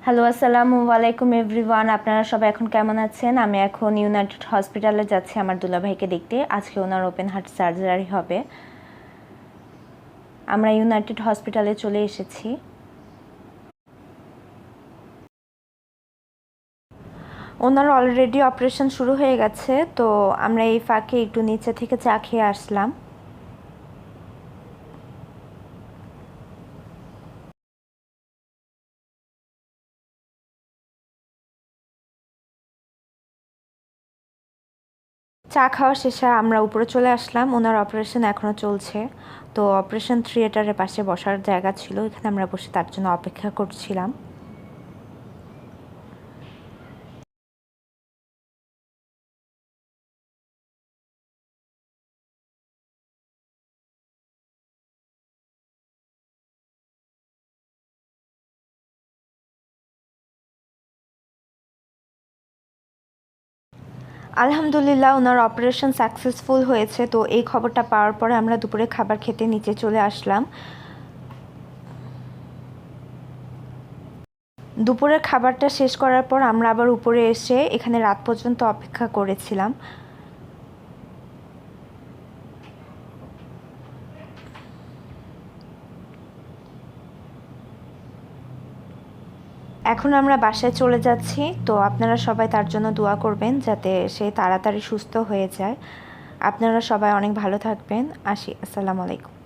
Hello, আসসালামু আলাইকুম everyone. আপনারা সবাই এখন কেমন আছেন? আমি এখন ইউনাইটেড হসপিটালে যাচ্ছি আমার দুলাভাইকে দেখতে। আজকে ওনার ওপেন হার্ট সার্জারি হবে। আমরা ইউনাইটেড হসপিটালে চলে এসেছি। ওনার অলরেডি অপারেশন শুরু হয়ে গেছে, তো আমরা এই ফাঁকে একটু নিচে থেকে চা খেয়ে আসলাম। চা খাওয়া শেষে আমরা উপরে চলে আসলাম। ওনার অপারেশন এখনও চলছে, তো অপারেশন থিয়েটারের পাশে বসার জায়গা ছিল, এখানে আমরা বসে তার জন্য অপেক্ষা করছিলাম। আলহামদুলিল্লাহ, ওনার অপারেশন সাকসেসফুল হয়েছে। তো এই খবরটা পাওয়ার পরে আমরা দুপুরে খাবার খেতে নিচে চলে আসলাম। দুপুরের খাবারটা শেষ করার পর আমরা আবার উপরে এসে এখানে রাত পর্যন্ত অপেক্ষা করেছিলাম। এখন আমরা বাসায় চলে যাচ্ছি, তো আপনারা সবাই তার জন্য দোয়া করবেন যাতে সে তাড়াতাড়ি সুস্থ হয়ে যায়। আপনারা সবাই অনেক ভালো থাকবেন। আসি, আসসালামু আলাইকুম।